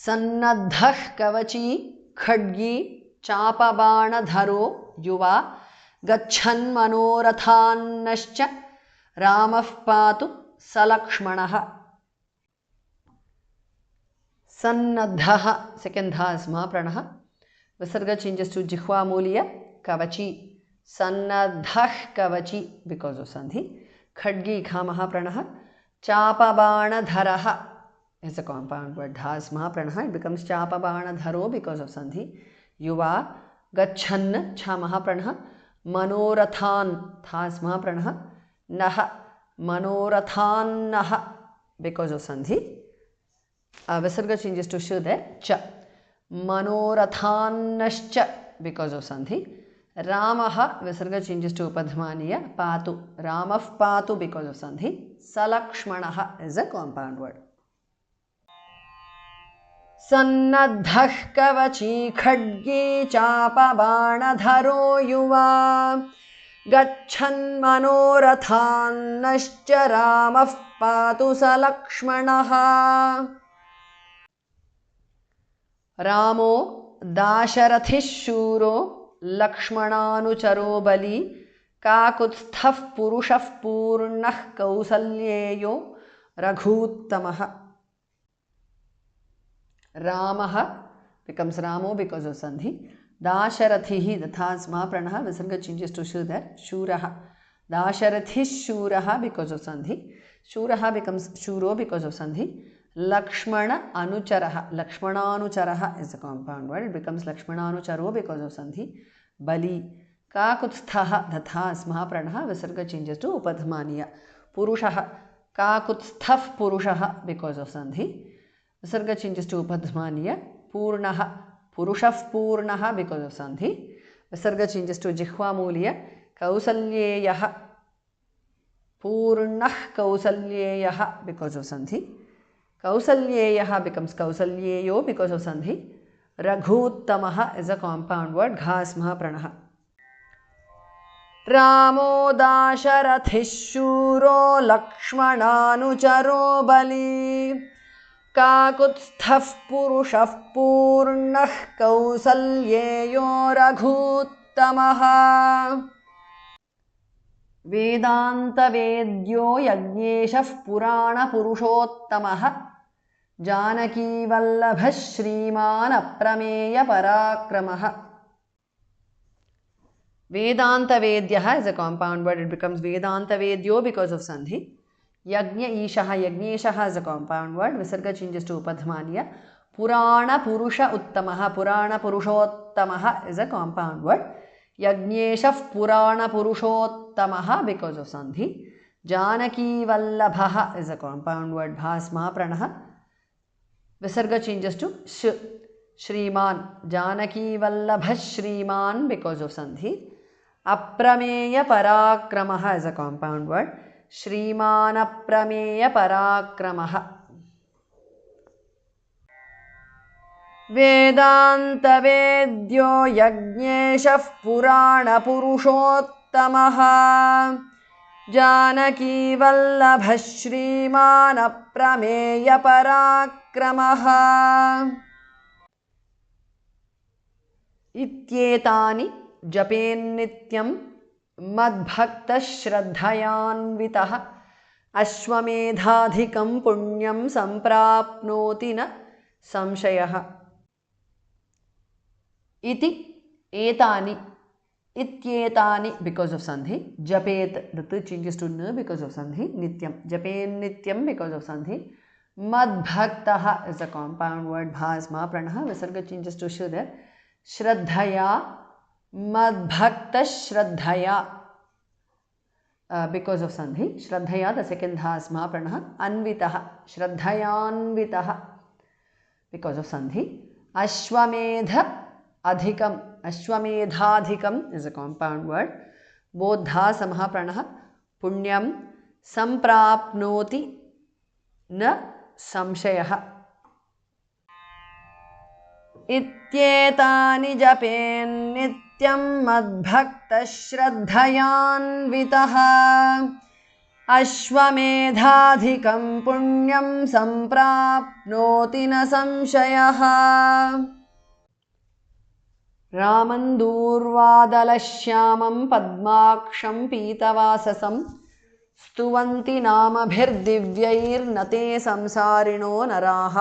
सन्नद्धः कवची खड्गी चापबाणधरो युवा गच्छन्मनोरथान्नश्च रामः पातु सलक्ष्मणः. सन्नद्धः second dha is mahapranah. Visarga changes to jihva muliya kavachi. Sannadhah kavachi because of sandhi. Khadgi kha mahapranah. Chapabanadharaha is a compound word. Dha is mahapranah. It becomes chapabanadharo because of sandhi. Yuva gachan cha mahapranah. Manorathan tha is mahapranah. Naha manorathan naha because of sandhi. Visarga changes to shu there. Cha manorathannascha because of sandhi. Ramaha visarga changes to upadhamaniya patu. Ramah patu because of sandhi. Salakshmanaha is a compound word. Sannadhah kavachi khadgi chapabanadharo yuva gachan manorathannascha ramah patu salakshmanaha. रामो दाशरथिः शूरो लक्ष्मणानुचरो बली काकुत्स्थः पुरुषः पूर्णः कौसल्येयो रघूत्तमः. रामः becomes Ramo because of sandhi. Dasharathihi तथा mahapranah. Visarga changes to shu there. Shuraha. Dasharathiः shuraha because of sandhi. Shuraha becomes shuro because of sandhi. Lakshmana anucharaha. Lakshmananucharaha is a compound word. It becomes Lakshmananucharo because of sandhi. Bali. Kakutsthaha dhathas mahapranah. Visarga changes to upadhamaniya. Purushaha. Kakutsthav purushaha because of sandhi. Visarga changes to upadhamaniya. Purnaha. Purushav purnaha because of sandhi. Visarga changes to jihva muliya. Kausalyeyaha. Purnah kausalyeyaha because of sandhi. Kausalyeyaha becomes Kausalyeyo because of sandhi. Raghuttamaha is a compound word. Ghas mahapranah. Ramo dasharathiः shuro lakshmananucharo bali kakutsthav purushah purnah kausalyeyo raghuttamaha. Vedanta vedyo yajneshah purana purushottamah Janaki vallabha shriman aprameya parakramah. Vedanta vedyaha is a compound word. It becomes Vedanta vedyo because of sandhi. Yajna ishaha yajneshaha is a compound word. Visarga changes to upadhamaniya. Purana purusha uttamaha. Purana purushottamaha is a compound word. Yajneshah Purana Purushottamaha because of sandhi. Janaki Vallabhaha is a compound word. Bhas mahapranah. Visarga changes to sh. Shriman. Janaki Vallabha Shriman because of sandhi. Aprameya Parakramaha is a compound word. Shriman Aprameya Parakramaha. Vedanta vedyo yajneshah purana purushottamaha Janaki vallabha shriman aprameya parakramaha. Ityetani japennityam madbhakta shraddhayanvitah ashwamedhadhikam punyam samprapnoti na samshayah. Iti etani. Ityetani because of sandhi. Japet. The t changes to n because of sandhi. Nityam. Japen nityam because of sandhi. Madbhaktaha is a compound word. Bhas mahapranah. Visarga changes to sh there. Shraddhaya. Madbhakta shraddhaya because of sandhi. Shraddhaya, the second dha is mahapranah. Anvitaha. Shraddhayanvitaha because of sandhi. Ashwamedha adhikam. Ashwamedhadhikam is a compound word. Bodha samahapranah. Punyam samprapnoti na samshayah. Ityetani japen nityam madbhakta shraddhayanvitaha अश्वमेधाधिकं पुण्यं सम्प्राप्नोति न संशयः रामं दूर्वादलश्यामं पद्माक्षं पीतवाससं स्तुवन्ति नामभिर्दिव्यैर्न ते संसारिणो नराः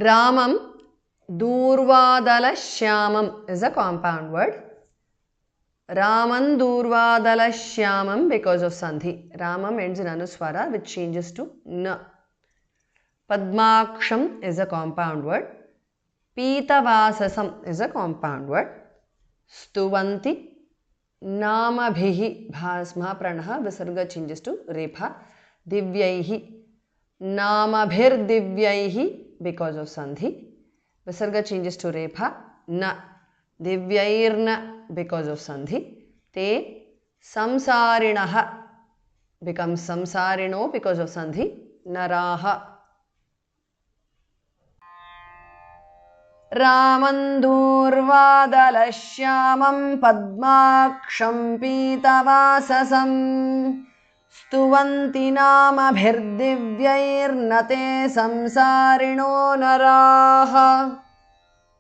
रामं दूर्वादलश्यामं is a compound word. Raman Durvadalashyamam because of Sandhi. Ramam ends in Anuswara which changes to Na. Padmaksham is a compound word. Pitavasasam is a compound word. Stuvanti Namabhihi Bhasma Pranaha Visarga changes to Repha. Divyaihi Namabhir Divyaihi because of Sandhi. Visarga changes to Repha. Na Divyairna because of Sandhi. Te Samsarinaha becomes Samsarino because of Sandhi. Naraha Raman Durvadalashyamam Padmaksham Pitavasasam Stuvanti Namabhirdivyairna te Samsarino Naraha